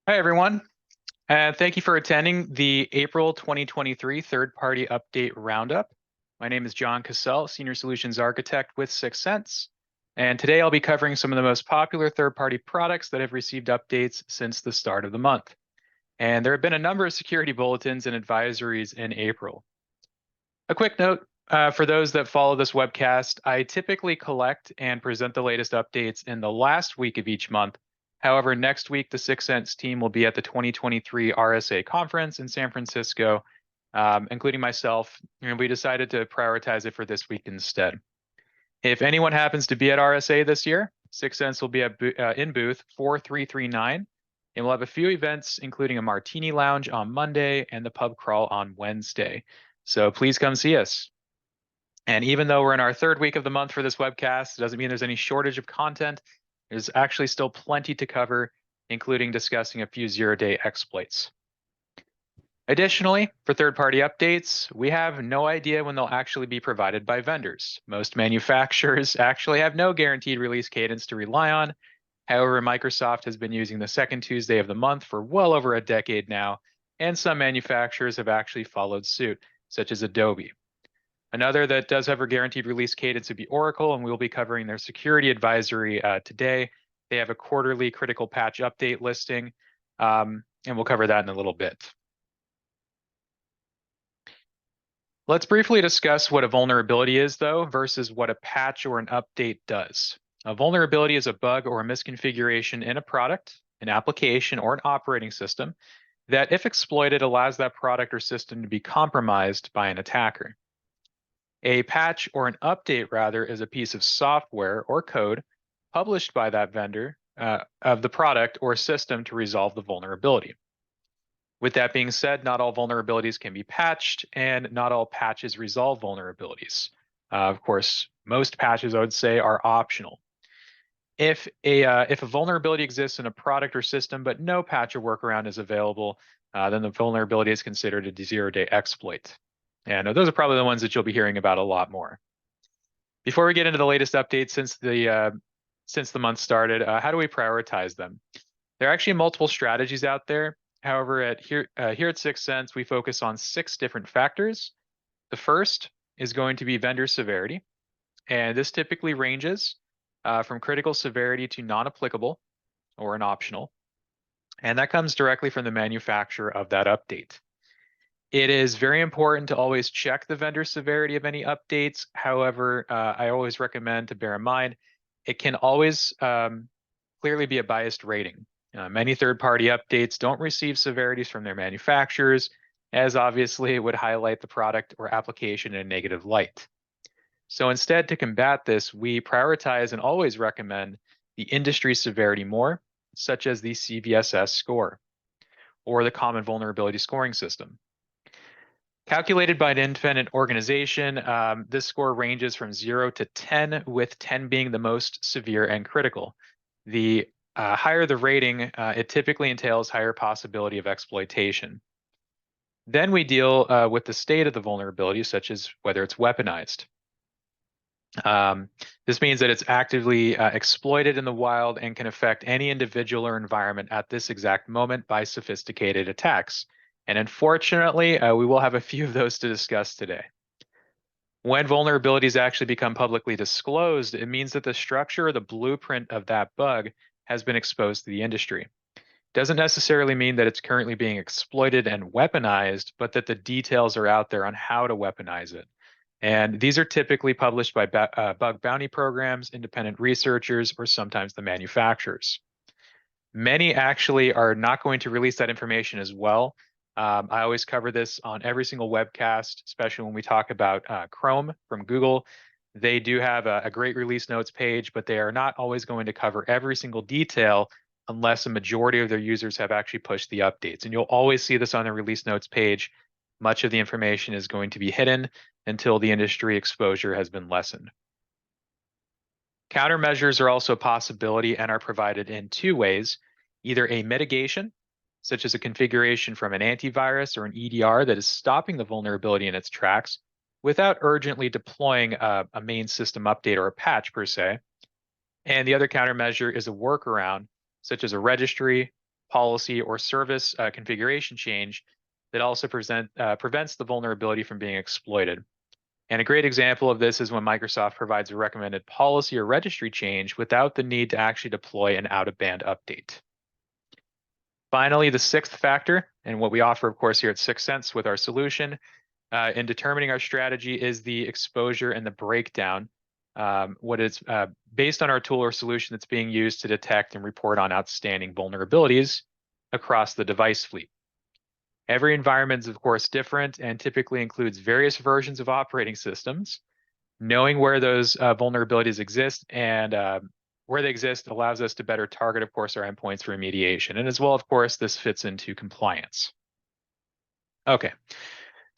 Hi, everyone. Thank you for attending the April 2023 third-party update roundup. My name is Jon Cassell, Senior Solutions Architect with Syxsense. And today I'll be covering some of the most popular third-party products that have received updates since the start of the month. And there have been a number of security bulletins and advisories in April. A quick note for those that follow this webcast, I typically collect and present the latest updates in the last week of each month. However, next week, the Syxsense team will be at the 2023 RSA conference in San Francisco, including myself, and we decided to prioritize it for this week instead. If anyone happens to be at RSA this year, Syxsense will be in booth 4339, and we'll have a few events, including a martini lounge on Monday and the pub crawl on Wednesday. So please come see us. And even though we're in our third week of the month for this webcast, it doesn't mean there's any shortage of content. There's actually still plenty to cover, including discussing a few zero-day exploits. Additionally, for third-party updates, we have no idea when they'll actually be provided by vendors. Most manufacturers actually have no guaranteed release cadence to rely on. However, Microsoft has been using the second Tuesday of the month for well over a decade now, and some manufacturers have actually followed suit, such as Adobe. Another that does have a guaranteed release cadence would be Oracle, and we will be covering their security advisory today. They have a quarterly critical patch update listing, and we'll cover that in a little bit. Let's briefly discuss what a vulnerability is, though, versus what a patch or an update does. A vulnerability is a bug or a misconfiguration in a product, an application, or an operating system that, if exploited, allows that product or system to be compromised by an attacker. A patch or an update, rather, is a piece of software or code published by that vendor of the product or system to resolve the vulnerability. With that being said, not all vulnerabilities can be patched, and not all patches resolve vulnerabilities. Of course, most patches, I would say, are optional. If a vulnerability exists in a product or system, but no patch or workaround is available, then the vulnerability is considered a zero-day exploit. And those are probably the ones that you'll be hearing about a lot more. Before we get into the latest updates since the month started, how do we prioritize them? There are actually multiple strategies out there. However, here at Syxsense, we focus on 6 different factors. The first is going to be vendor severity, and this typically ranges from critical severity to non-applicable or an optional, and that comes directly from the manufacturer of that update. It is very important to always check the vendor severity of any updates. However, I always recommend to bear in mind, it can always clearly be a biased rating. Many third-party updates don't receive severities from their manufacturers, as obviously it would highlight the product or application in a negative light. So instead, to combat this, we prioritize and always recommend the industry severity more, such as the CVSS score or the Common Vulnerability Scoring System. Calculated by an independent organization, this score ranges from 0 to 10, with 10 being the most severe and critical. The higher the rating, it typically entails higher possibility of exploitation. Then we deal with the state of the vulnerability, such as whether it's weaponized. This means that it's actively exploited in the wild and can affect any individual or environment at this exact moment by sophisticated attacks. And unfortunately, we will have a few of those to discuss today. When vulnerabilities actually become publicly disclosed, it means that the structure or the blueprint of that bug has been exposed to the industry. Doesn't necessarily mean that it's currently being exploited and weaponized, but that the details are out there on how to weaponize it. And these are typically published by bug bounty programs, independent researchers, or sometimes the manufacturers. Many actually are not going to release that information as well. I always cover this on every single webcast, especially when we talk about Chrome from Google. They do have a great release notes page, but they are not always going to cover every single detail unless a majority of their users have actually pushed the updates. And you'll always see this on the release notes page. Much of the information is going to be hidden until the industry exposure has been lessened. Countermeasures are also a possibility and are provided in 2 ways, either a mitigation, such as a configuration from an antivirus or an EDR that is stopping the vulnerability in its tracks without urgently deploying a main system update or a patch per se. And the other countermeasure is a workaround, such as a registry, policy, or service configuration change that also prevents the vulnerability from being exploited. And a great example of this is when Microsoft provides a recommended policy or registry change without the need to actually deploy an out-of-band update. Finally, the sixth factor, and what we offer, of course, here at Syxsense with our solution in determining our strategy, is the exposure and the breakdown. What is based on our tool or solution that's being used to detect and report on outstanding vulnerabilities across the device fleet. Every environment is, of course, different and typically includes various versions of operating systems. Knowing where those vulnerabilities exist and where they exist allows us to better target, of course, our endpoints for remediation. And as well, of course, this fits into compliance. Okay,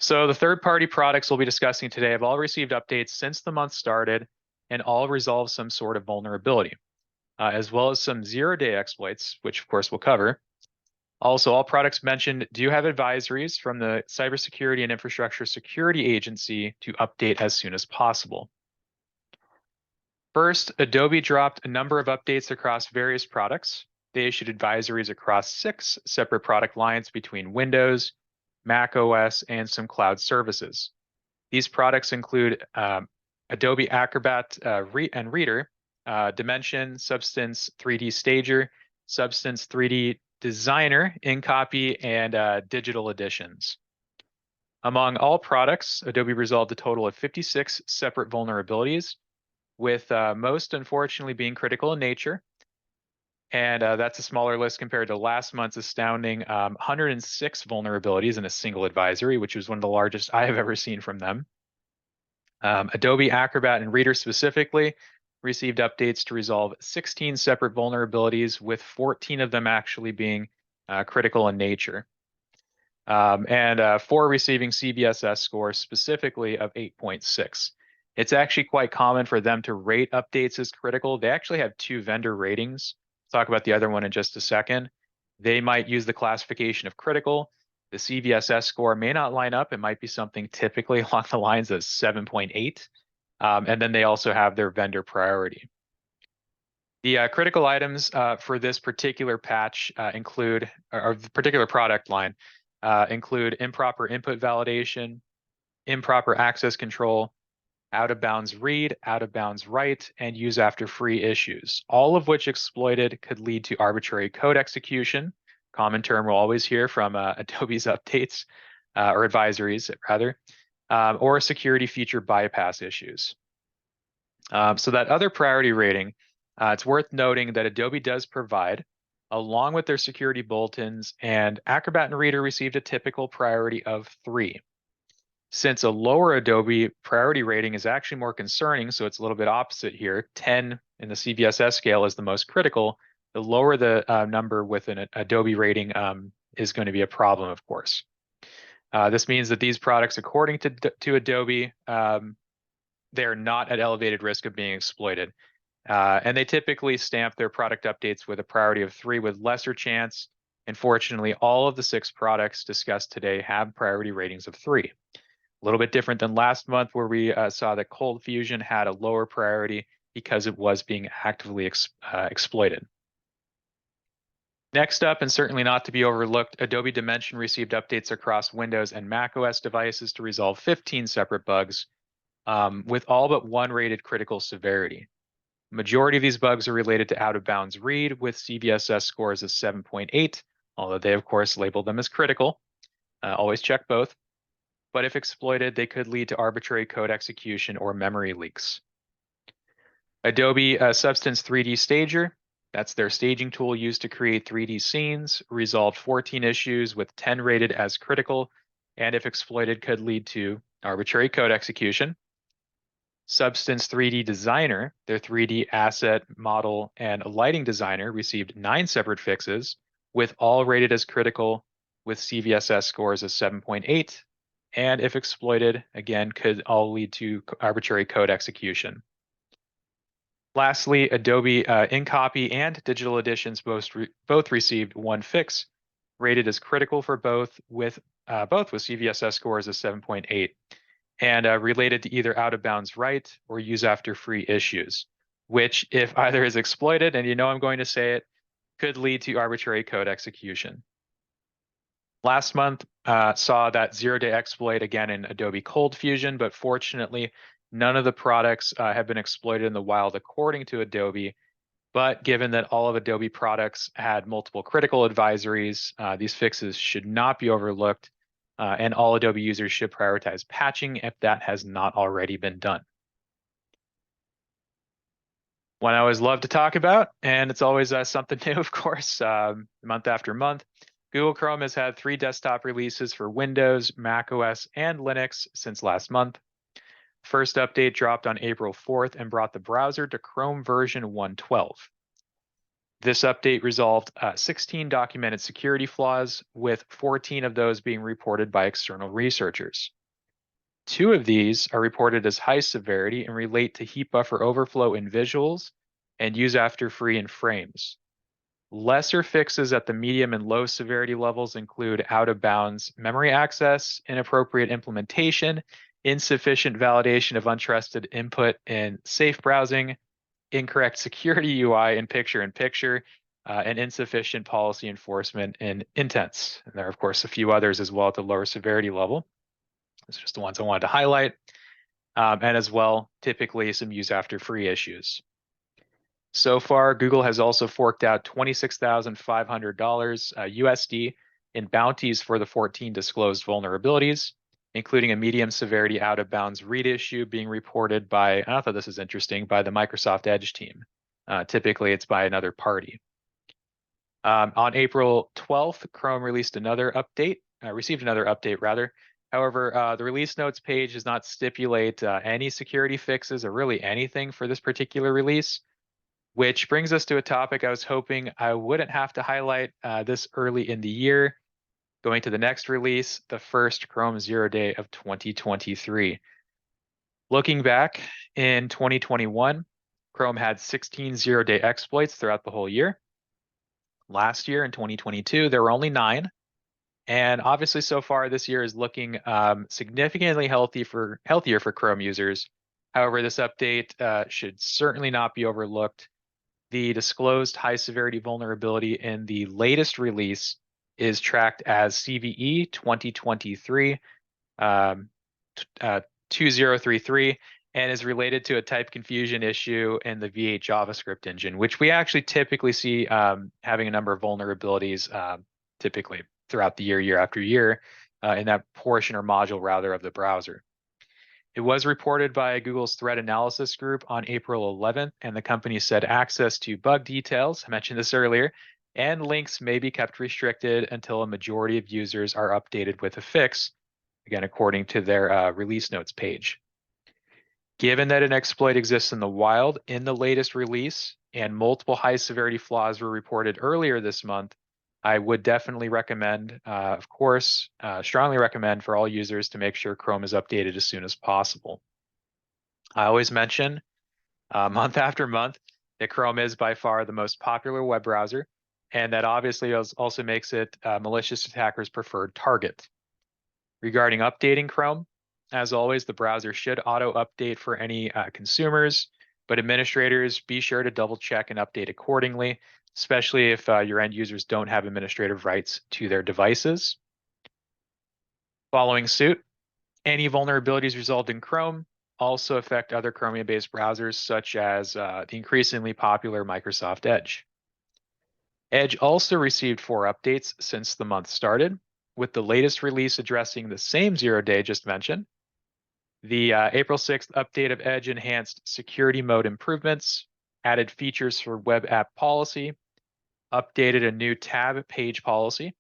so the third-party products we'll be discussing today have all received updates since the month started and all resolve some sort of vulnerability, as well as some zero-day exploits, which, of course, we'll cover. Also, all products mentioned do have advisories from the Cybersecurity and Infrastructure Security Agency to update as soon as possible. First, Adobe dropped a number of updates across various products. They issued advisories across 6 separate product lines between Windows, Mac OS, and some cloud services. These products include Adobe Acrobat and Reader, Dimension, Substance 3D Stager, Substance 3D Designer, InCopy, and Digital Editions. Among all products, Adobe resolved a total of 56 separate vulnerabilities, with most unfortunately being critical in nature. And that's a smaller list compared to last month's astounding 106 vulnerabilities in a single advisory, which was one of the largest I have ever seen from them. Adobe Acrobat and Reader specifically received updates to resolve 16 separate vulnerabilities, with 14 of them actually being critical in nature. And 4 receiving CVSS scores specifically of 8.6. It's actually quite common for them to rate updates as critical. They actually have 2 vendor ratings. I'll talk about the other one in just a second. They might use the classification of critical. The CVSS score may not line up. It might be something typically along the lines of 7.8. And then they also have their vendor priority. The critical items for this particular patch include, or the particular product line, include improper input validation, improper access control, out-of-bounds read, out-of-bounds write, and use after free issues, all of which exploited could lead to arbitrary code execution, common term we'll always hear from Adobe's updates, or advisories rather, or security feature bypass issues. So that other priority rating, it's worth noting that Adobe does provide, along with their security bulletins, and Acrobat and Reader received a typical priority of 3. Since a lower Adobe priority rating is actually more concerning, so it's a little bit opposite here, 10 in the CVSS scale is the most critical, the lower the number with an Adobe rating is going to be a problem, of course. This means that these products, according to Adobe, they're not at elevated risk of being exploited. And they typically stamp their product updates with a priority of 3 with lesser chance. And fortunately, all of the 6 products discussed today have priority ratings of 3. A little bit different than last month, where we saw that Cold Fusion had a lower priority because it was being actively exploited. Next up, and certainly not to be overlooked, Adobe Dimension received updates across Windows and Mac OS devices to resolve 15 separate bugs, with all but 1 rated critical severity. Majority of these bugs are related to out-of-bounds read, with CVSS scores of 7.8, although they, of course, label them as critical. Always check both. But if exploited, they could lead to arbitrary code execution or memory leaks. Adobe Substance 3D Stager, that's their staging tool used to create 3D scenes, resolved 14 issues with 10 rated as critical, and if exploited, could lead to arbitrary code execution. Substance 3D Designer, their 3D asset, model, and lighting designer, received 9 separate fixes, with all rated as critical, with CVSS scores of 7.8. And if exploited, again, could all lead to arbitrary code execution. Lastly, Adobe InCopy and Digital Editions both received 1 fix, rated as critical for both with CVSS scores of 7.8, and related to either out-of-bounds write or use after free issues, which, if either is exploited, and you know I'm going to say it, could lead to arbitrary code execution. Last month saw that zero-day exploit again in Adobe Cold Fusion, but fortunately, none of the products have been exploited in the wild according to Adobe. But given that all of Adobe products had multiple critical advisories, these fixes should not be overlooked, and all Adobe users should prioritize patching if that has not already been done. One I always love to talk about, and it's always something new, of course, month after month. Google Chrome has had 3 desktop releases for Windows, Mac OS, and Linux since last month. First update dropped on April 4th and brought the browser to Chrome version 1.12. This update resolved 16 documented security flaws, with 14 of those being reported by external researchers. 2 of these are reported as high severity and relate to heap buffer overflow in visuals and use after free in frames. Lesser fixes at the medium and low severity levels include out of bounds memory access, inappropriate implementation, insufficient validation of untrusted input in safe browsing, incorrect security UI in picture-in-picture, and insufficient policy enforcement in intents. And there are, of course, a few others as well at the lower severity level. It's just the ones I wanted to highlight. And as well, typically some use after free issues. So far, Google has also forked out $26,500 USD in bounties for the 14 disclosed vulnerabilities, including a medium severity out of bounds read issue being reported by, I thought this is interesting, by the Microsoft Edge team. Typically, it's by another party. On April 12th, Chrome received another update rather. However, the release notes page does not stipulate any security fixes or really anything for this particular release, which brings us to a topic I was hoping I wouldn't have to highlight this early in the year. Going to the next release, the first Chrome Zero Day of 2023. Looking back in 2021, Chrome had 16 zero-day exploits throughout the whole year. Last year in 2022, there were only 9. And obviously, so far this year is looking significantly healthier for Chrome users. However, this update should certainly not be overlooked. The disclosed high severity vulnerability in the latest release is tracked as CVE 2023 2033 and is related to a type confusion issue in the V8 JavaScript engine, which we actually typically see having a number of vulnerabilities typically throughout the year after year, in that portion or module rather of the browser. It was reported by Google's threat analysis group on April 11th, and the company said access to bug details, I mentioned this earlier, and links may be kept restricted until a majority of users are updated with a fix, again, according to their release notes page. Given that an exploit exists in the wild in the latest release and multiple high severity flaws were reported earlier this month, I would definitely recommend, of course, strongly recommend for all users to make sure Chrome is updated as soon as possible. I always mention month after month that Chrome is by far the most popular web browser, and that obviously also makes it malicious attackers' preferred target. Regarding updating Chrome, as always, the browser should auto-update for any consumers, but administrators, be sure to double check and update accordingly, especially if your end users don't have administrative rights to their devices. Following suit, any vulnerabilities resolved in Chrome also affect other Chromium-based browsers, such as the increasingly popular Microsoft Edge. Edge also received 4 updates since the month started, with the latest release addressing the same zero-day just mentioned. The April 6th update of Edge enhanced security mode improvements, added features for web app policy, updated a new tab page policy,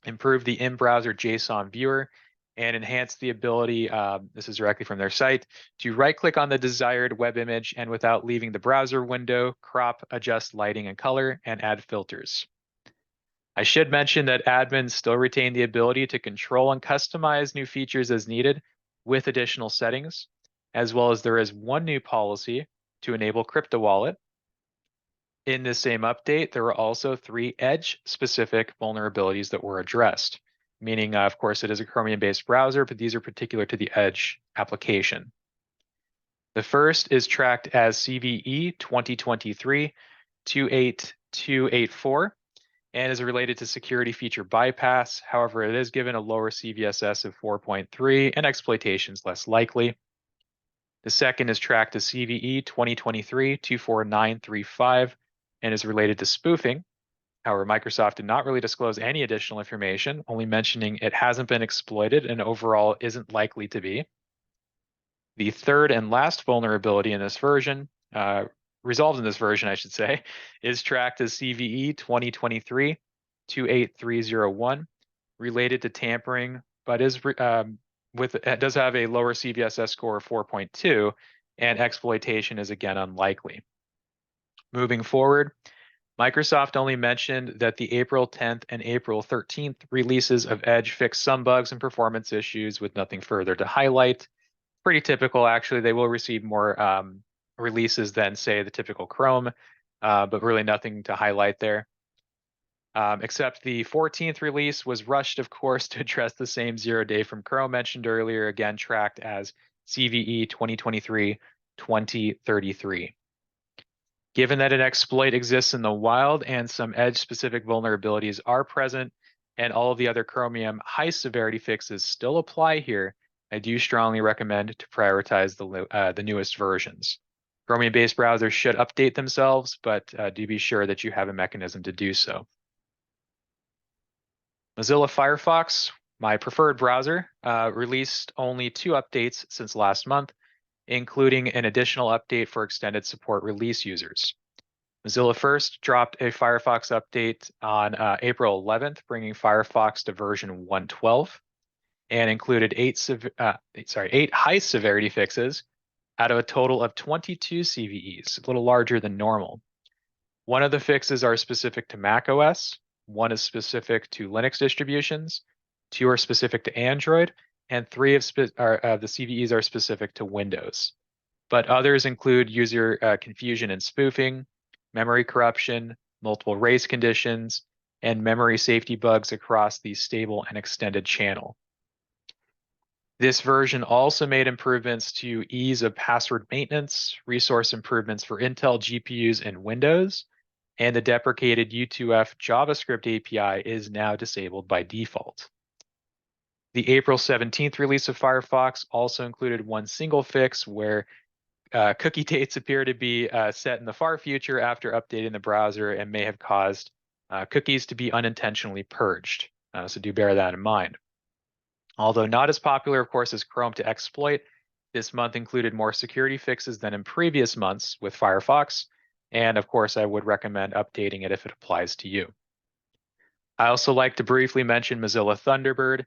improved the in-browser JSON viewer, and enhanced the ability, this is directly from their site, to right-click on the desired web image and without leaving the browser window, crop, adjust lighting and color, and add filters. I should mention that admins still retain the ability to control and customize new features as needed with additional settings, as well as there is one new policy to enable crypto wallet. In this same update, there were also 3 Edge-specific vulnerabilities that were addressed, meaning, of course, it is a Chromium-based browser, but these are particular to the Edge application. The first is tracked as CVE 2023 28 284 and is related to security feature bypass. However, it is given a lower CVSS of 4.3 and exploitation is less likely. The second is tracked as CVE 2023-24935 and is related to spoofing. However, Microsoft did not really disclose any additional information, only mentioning it hasn't been exploited and overall isn't likely to be. The third and last vulnerability in this version, resolved in this version, I should say, is tracked as CVE 2023-28301, related to tampering, but is it does have a lower CVSS score of 4.2, and exploitation is again unlikely. Moving forward, Microsoft only mentioned that the April 10th and April 13th releases of Edge fixed some bugs and performance issues with nothing further to highlight. Pretty typical, actually. They will receive more releases than, say, the typical Chrome, but really nothing to highlight there. Except the 14th release was rushed, of course, to address the same 0-day from Chrome mentioned earlier, again tracked as CVE 2023-2033. Given that an exploit exists in the wild and some Edge-specific vulnerabilities are present, and all of the other Chromium high-severity fixes still apply here, I do strongly recommend to prioritize the newest versions. Chromium-based browsers should update themselves, but do be sure that you have a mechanism to do so. Mozilla Firefox, my preferred browser, released only 2 updates since last month, including an additional update for extended support release users. Mozilla first dropped a Firefox update on April 11th, bringing Firefox to version 112, and included 8 high severity fixes out of a total of 22 CVEs, a little larger than normal. One of the fixes are specific to macOS, one is specific to Linux distributions, 2 are specific to Android, and 3 of the CVEs are specific to Windows. But others include user confusion and spoofing, memory corruption, multiple race conditions, and memory safety bugs across the stable and extended channel. This version also made improvements to ease of password maintenance, resource improvements for Intel GPUs and Windows, and the deprecated U2F JavaScript API is now disabled by default. The April 17th release of Firefox also included one single fix where cookie dates appear to be set in the far future after updating the browser and may have caused cookies to be unintentionally purged. So do bear that in mind. Although not as popular, of course, as Chrome to exploit, this month included more security fixes than in previous months with Firefox. And of course, I would recommend updating it if it applies to you. I also like to briefly mention Mozilla Thunderbird,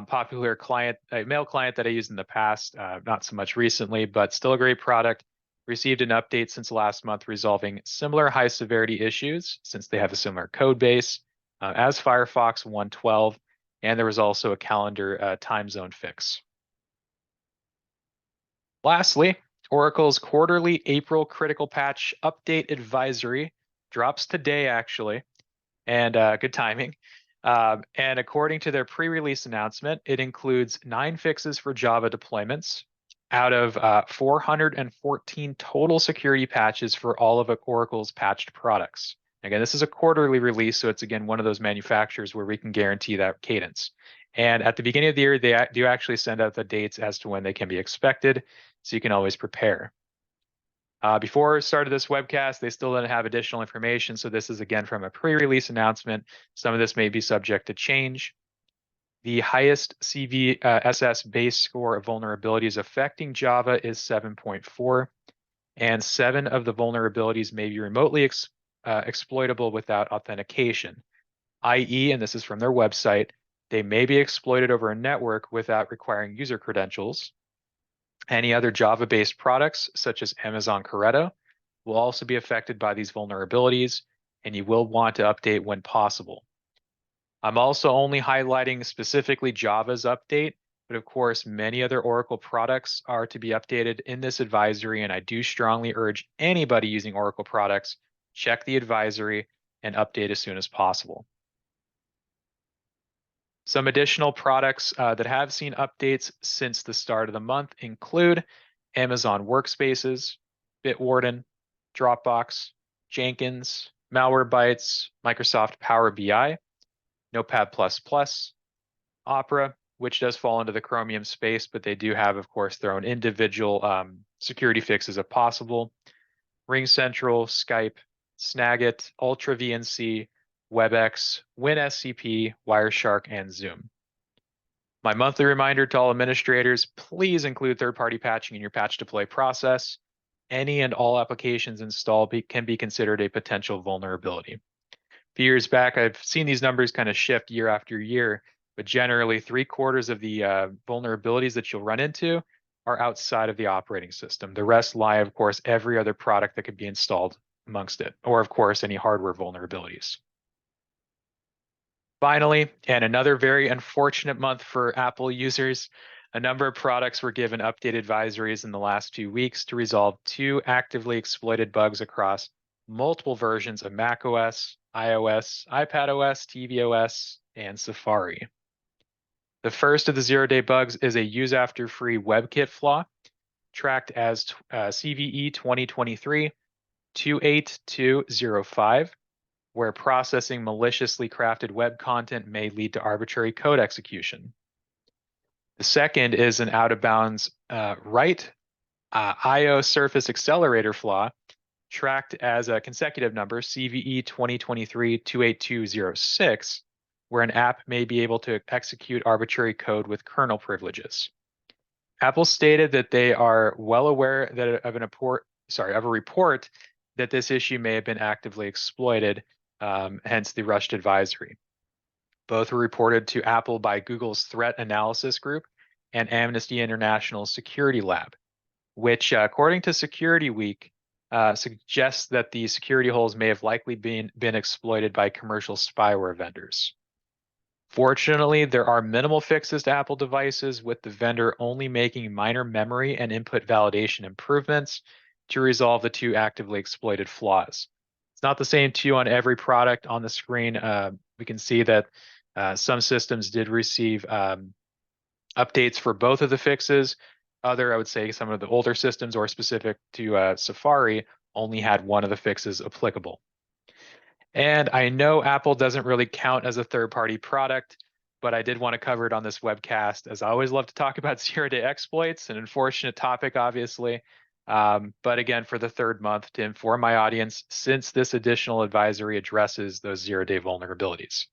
popular client, mail client that I used in the past, not so much recently, but still a great product. Received an update since last month resolving similar high severity issues since they have a similar code base as Firefox 112, and there was also a calendar time zone fix. Lastly, Oracle's quarterly April critical patch update advisory drops today, actually, and good timing. And according to their pre-release announcement, it includes 9 fixes for Java deployments out of 414 total security patches for all of Oracle's patched products. Again, this is a quarterly release, so it's again one of those manufacturers where we can guarantee that cadence. And at the beginning of the year, they do actually send out the dates as to when they can be expected, so you can always prepare. Before I started this webcast, they still didn't have additional information, so this is again from a pre-release announcement. Some of this may be subject to change. The highest CVSS base score of vulnerabilities affecting Java is 7.4, and 7 of the vulnerabilities may be remotely exploitable without authentication, i.e., and this is from their website, they may be exploited over a network without requiring user credentials. Any other Java-based products, such as Amazon Corretto, will also be affected by these vulnerabilities, and you will want to update when possible. I'm also only highlighting specifically Java's update, but of course, many other Oracle products are to be updated in this advisory, and I do strongly urge anybody using Oracle products, check the advisory and update as soon as possible. Some additional products that have seen updates since the start of the month include Amazon Workspaces, Bitwarden, Dropbox, Jenkins, Malwarebytes, Microsoft Power BI, Notepad++, Opera, which does fall into the Chromium space, but they do have, of course, their own individual security fixes if possible. RingCentral, Skype, Snagit, Ultra VNC, WebEx, WinSCP, Wireshark, and Zoom. My monthly reminder to all administrators, please include third-party patching in your patch deploy process. Any and all applications installed can be considered a potential vulnerability. A few years back, I've seen these numbers kind of shift year after year, but generally 3/4 of the vulnerabilities that you'll run into are outside of the operating system. The rest lie, of course, every other product that could be installed amongst it, or of course, any hardware vulnerabilities. Finally, and another very unfortunate month for Apple users, a number of products were given update advisories in the last 2 weeks to resolve 2 actively exploited bugs across multiple versions of macOS, iOS, iPadOS, tvOS, and Safari. The first of the zero-day bugs is a use-after-free WebKit flaw, tracked as CVE 2023-28205, where processing maliciously crafted web content may lead to arbitrary code execution. The second is an out-of-bounds write IO surface accelerator flaw, tracked as a consecutive number, CVE 2023-28206, where an app may be able to execute arbitrary code with kernel privileges. Apple stated that they are well aware that of a report that this issue may have been actively exploited, hence the rushed advisory. Both were reported to Apple by Google's Threat Analysis Group and Amnesty International's Security Lab, which, according to Security Week, suggests that the security holes may have likely been exploited by commercial spyware vendors. Fortunately, there are minimal fixes to Apple devices, with the vendor only making minor memory and input validation improvements to resolve the 2 actively exploited flaws. It's not the same 2 on every product. On the screen, we can see that some systems did receive updates for both of the fixes. I would say some of the older systems or specific to Safari only had one of the fixes applicable. And I know Apple doesn't really count as a third-party product, but I did want to cover it on this webcast, as I always love to talk about zero-day exploits, an unfortunate topic, obviously. But again, for the 3rd month, to inform my audience, since this additional advisory addresses those zero-day vulnerabilities.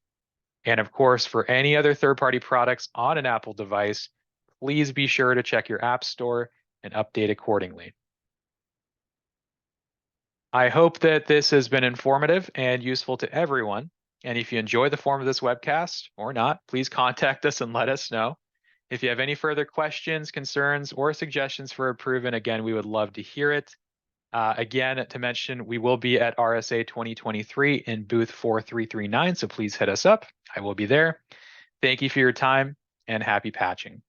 And of course, for any other third-party products on an Apple device, please be sure to check your App Store and update accordingly. I hope that this has been informative and useful to everyone. And if you enjoy the form of this webcast or not, please contact us and let us know. If you have any further questions, concerns, or suggestions for improvement, again, we would love to hear it. Again, to mention, we will be at RSA 2023 in booth 4339, so please hit us up. I will be there. Thank you for your time and happy patching.